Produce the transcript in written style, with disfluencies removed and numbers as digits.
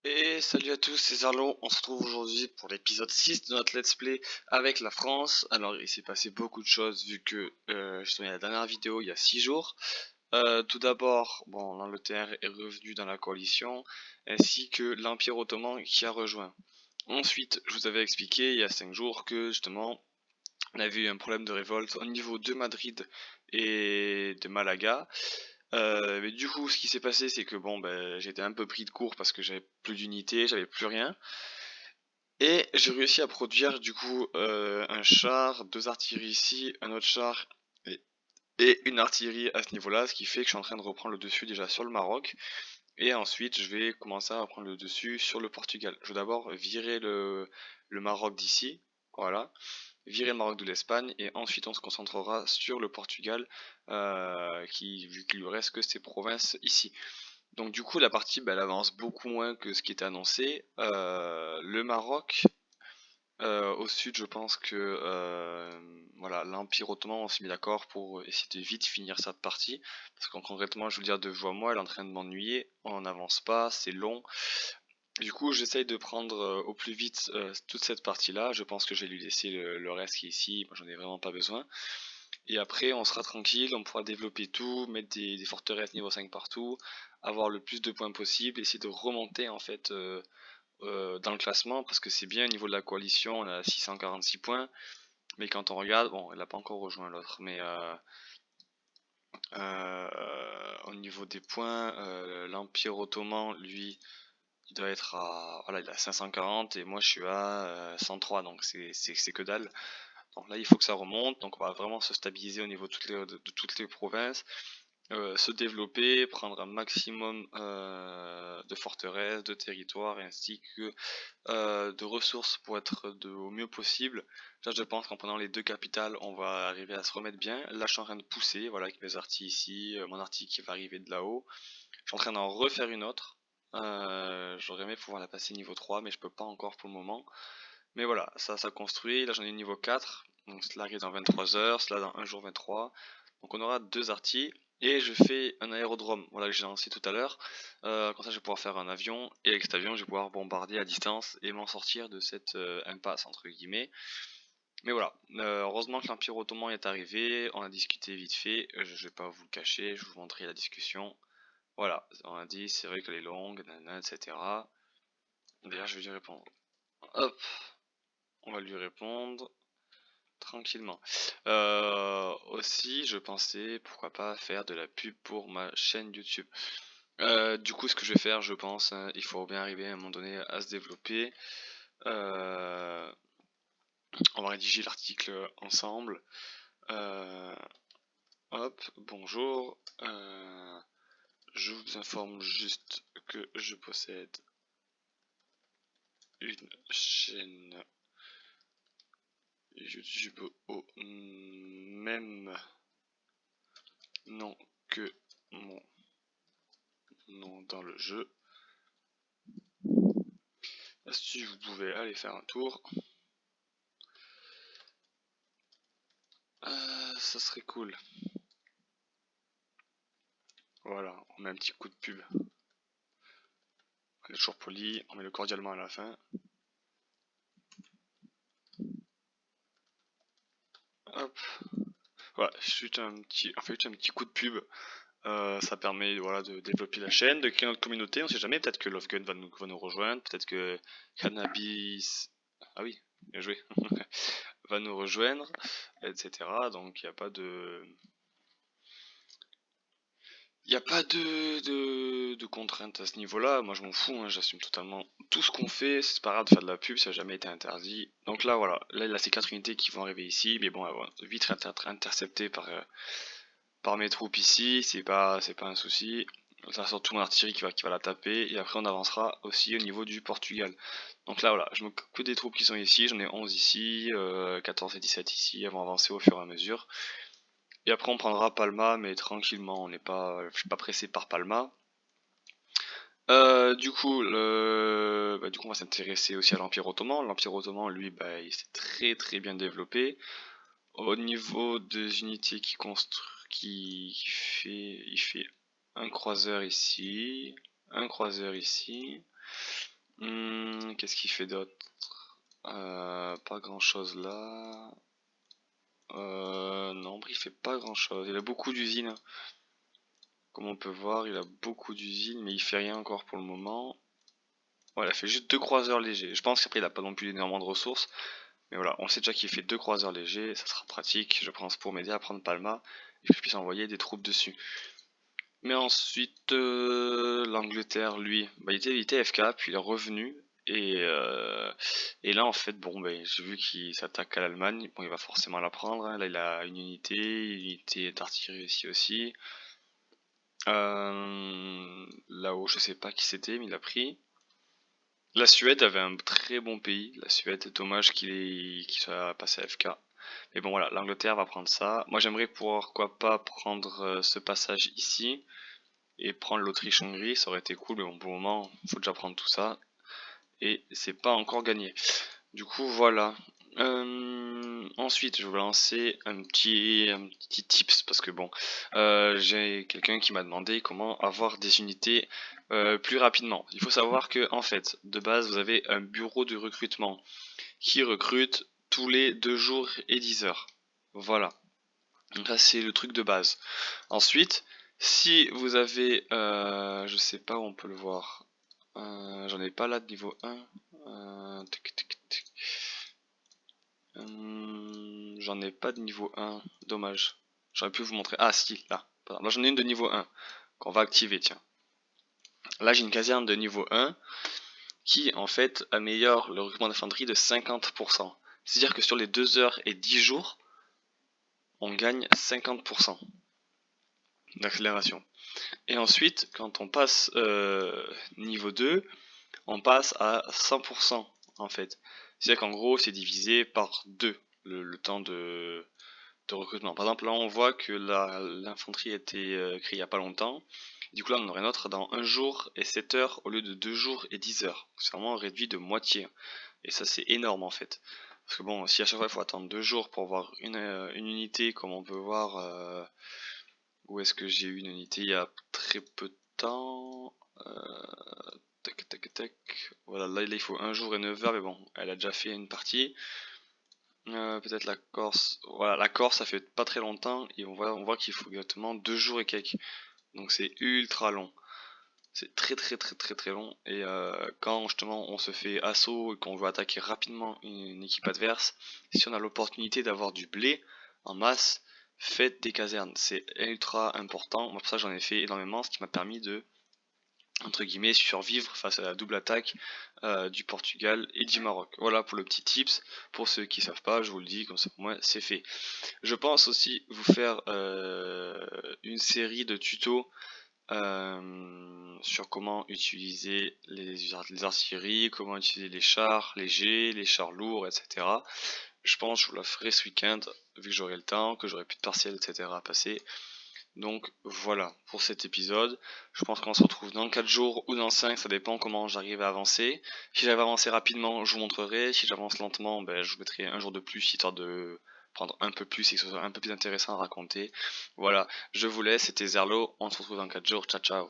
Et salut à tous, c'est Zarlo. On se retrouve aujourd'hui pour l'épisode 6 de notre let's play avec la France. Alors il s'est passé beaucoup de choses vu que j'ai tourné la dernière vidéo il y a 6 jours. Tout d'abord, bon, l'Angleterre est revenue dans la coalition, ainsi que l'Empire ottoman qui a rejoint. Ensuite, je vous avais expliqué il y a 5 jours que justement on avait eu un problème de révolte au niveau de Madrid et de Malaga. Mais du coup, ce qui s'est passé, c'est que bon, j'étais un peu pris de court parce que j'avais plus d'unité, j'avais plus rien. Et j'ai réussi à produire du coup un char, deux artilleries ici, un autre char et une artillerie à ce niveau-là, ce qui fait que je suis en train de reprendre le dessus déjà sur le Maroc. Et ensuite, je vais commencer à prendre le dessus sur le Portugal. Je vais d'abord virer le Maroc d'ici, voilà, virer le Maroc de l'Espagne, et ensuite on se concentrera sur le Portugal, vu qu'il lui reste que ces provinces ici. Donc du coup la partie elle avance beaucoup moins que ce qui était annoncé. Le Maroc, au sud je pense que voilà, l'Empire ottoman on s'est mis d'accord pour essayer de vite finir cette partie. Parce que concrètement je veux dire de vous à moi elle est en train de m'ennuyer, on n'avance pas, c'est long. Du coup j'essaye de prendre au plus vite toute cette partie là, je pense que je vais lui laisser le reste qui est ici, moi j'en ai vraiment pas besoin. Et après, on sera tranquille, on pourra développer tout, mettre des forteresses niveau 5 partout, avoir le plus de points possible, essayer de remonter en fait dans le classement, parce que c'est bien au niveau de la coalition, on a 646 points, mais quand on regarde, bon, elle n'a pas encore rejoint l'autre, mais au niveau des points, l'Empire ottoman, lui, il doit être à, voilà, il a 540 et moi je suis à 103, donc c'est que dalle. Donc là, il faut que ça remonte, donc on va vraiment se stabiliser au niveau de toutes les provinces, se développer, prendre un maximum de forteresses, de territoires, ainsi que de ressources pour être au mieux possible. Là, je pense qu'en prenant les deux capitales, on va arriver à se remettre bien. Là, je suis en train de pousser, voilà, avec mes artis ici, mon arti qui va arriver de là-haut. Je suis en train d'en refaire une autre. J'aurais aimé pouvoir la passer niveau 3, mais je peux pas encore pour le moment. Mais voilà, ça construit. Là, j'en ai niveau 4. Donc cela arrive dans 23 heures, cela dans 1 jour 23. Donc on aura deux artis. Et je fais un aérodrome, voilà, que j'ai lancé tout à l'heure. Comme ça, je vais pouvoir faire un avion. Et avec cet avion, je vais pouvoir bombarder à distance et m'en sortir de cette impasse, entre guillemets. Mais voilà, heureusement que l'Empire ottoman est arrivé. On a discuté vite fait. Je vais pas vous le cacher, je vais vous montrer la discussion. Voilà, on a dit, c'est vrai qu'elle est longue, nanana, etc. D'ailleurs, je vais lui répondre. Hop, on va lui répondre tranquillement. Aussi, je pensais, pourquoi pas, faire de la pub pour ma chaîne YouTube. Du coup, ce que je vais faire, je pense, hein, il faut bien arriver à un moment donné à se développer. On va rédiger l'article ensemble. Hop, bonjour. Je vous informe juste que je possède une chaîne YouTube au même nom que mon nom dans le jeu. Si vous pouvez aller faire un tour, ça serait cool. Voilà, on met un petit coup de pub. On est toujours poli, on met le cordialement à la fin. Hop. Voilà, on fait un petit coup de pub. Ça permet voilà, de développer la chaîne, de créer notre communauté. On sait jamais, peut-être que Love Gun va nous rejoindre, peut-être que Cannabis. Ah oui, bien joué. Va nous rejoindre, etc. Donc il n'y a pas de. Il n'y a pas de contraintes à ce niveau-là. Moi je m'en fous, hein, j'assume totalement tout ce qu'on fait. C'est pas grave de faire de la pub, ça n'a jamais été interdit. Donc là voilà, là il y a ces 4 unités qui vont arriver ici, mais bon, elles vont vite être interceptées par mes troupes ici, c'est pas un souci. Ça surtout mon artillerie qui va la taper, et après on avancera aussi au niveau du Portugal. Donc là voilà, je m'occupe que des troupes qui sont ici, j'en ai 11 ici, 14 et 17 ici, elles vont avancer au fur et à mesure. Et après on prendra Palma, mais tranquillement, je suis pas pressé par Palma. Du coup, on va s'intéresser aussi à l'Empire ottoman. L'Empire ottoman, lui, il s'est très bien développé. Au niveau des unités qui construit, il fait un croiseur ici, Qu'est-ce qu'il fait d'autre? Pas grand chose là. Non, il fait pas grand chose. Il a beaucoup d'usines. Comme on peut voir, il a beaucoup d'usines, mais il fait rien encore pour le moment. Voilà, il a fait juste 2 croiseurs légers. Je pense qu'après il a pas non plus énormément de ressources. Mais voilà, on sait déjà qu'il fait 2 croiseurs légers, ça sera pratique, je pense, pour m'aider à prendre Palma et que je puisse envoyer des troupes dessus. Mais ensuite, l'Angleterre, lui, bah, il était FK, puis il est revenu. Et là, en fait, bon, ben, j'ai vu qu'il s'attaque à l'Allemagne. Bon, il va forcément la prendre, hein. Là, il a une unité d'artillerie ici aussi. Là-haut, je sais pas qui c'était, mais il a pris. La Suède avait un très bon pays. La Suède, dommage qu'il soit passé à FK. Mais bon, voilà, l'Angleterre va prendre ça. Moi, j'aimerais pourquoi pas prendre ce passage ici et prendre l'Autriche-Hongrie. Ça aurait été cool, mais bon, pour le moment, il faut déjà prendre tout ça. Et c'est pas encore gagné. Du coup, voilà. Ensuite, je vais lancer un petit tips parce que bon, j'ai quelqu'un qui m'a demandé comment avoir des unités plus rapidement. Il faut savoir que en fait, de base, vous avez un bureau de recrutement qui recrute tous les 2 jours et 10 heures. Voilà. Donc ça c'est le truc de base. Ensuite, si vous avez, je sais pas où on peut le voir. J'en ai pas là de niveau 1. J'en ai pas de niveau 1, dommage. J'aurais pu vous montrer. Ah si, là. Là j'en ai une de niveau 1 qu'on va activer, tiens. Là j'ai une caserne de niveau 1 qui en fait améliore le recrutement d'infanterie de 50%. C'est-à-dire que sur les 2 heures et 10 jours, on gagne 50% d'accélération. Et ensuite, quand on passe niveau 2, on passe à 100% en fait. C'est-à-dire qu'en gros, c'est divisé par 2 le temps de recrutement. Par exemple, là, on voit que l'infanterie a été créée il n'y a pas longtemps. Du coup, là, on en aurait une autre dans 1 jour et 7 heures au lieu de 2 jours et 10 heures. C'est vraiment réduit de moitié. Et ça, c'est énorme en fait. Parce que bon, si à chaque fois il faut attendre 2 jours pour avoir une unité, comme on peut voir, où est-ce que j'ai eu une unité il y a très peu de temps. Tac, tac, tac. Voilà, là il faut 1 jour et 9 heures, mais bon, elle a déjà fait une partie. Peut-être la Corse. Voilà, la Corse ça fait pas très longtemps et on voit qu'il faut exactement 2 jours et quelques. Donc c'est ultra long. C'est très long. Et quand justement on se fait assaut et qu'on veut attaquer rapidement une équipe adverse, si on a l'opportunité d'avoir du blé en masse, faites des casernes. C'est ultra important. Moi pour ça j'en ai fait énormément, ce qui m'a permis de, entre guillemets, survivre face à la double attaque du Portugal et du Maroc. Voilà pour le petit tips. Pour ceux qui savent pas, je vous le dis, comme ça pour moi c'est fait. Je pense aussi vous faire une série de tutos sur comment utiliser les artilleries, comment utiliser les chars légers, les chars lourds, etc. Je pense que je vous la ferai ce week-end, vu que j'aurai le temps, que j'aurai plus de partiels, etc. à passer. Donc voilà pour cet épisode. Je pense qu'on se retrouve dans 4 jours ou dans 5, ça dépend comment j'arrive à avancer. Si j'arrive à avancer rapidement, je vous montrerai. Si j'avance lentement, ben, je vous mettrai un jour de plus, histoire de prendre un peu plus et que ce soit un peu plus intéressant à raconter. Voilà, je vous laisse, c'était Zerlo, on se retrouve dans 4 jours, ciao ciao.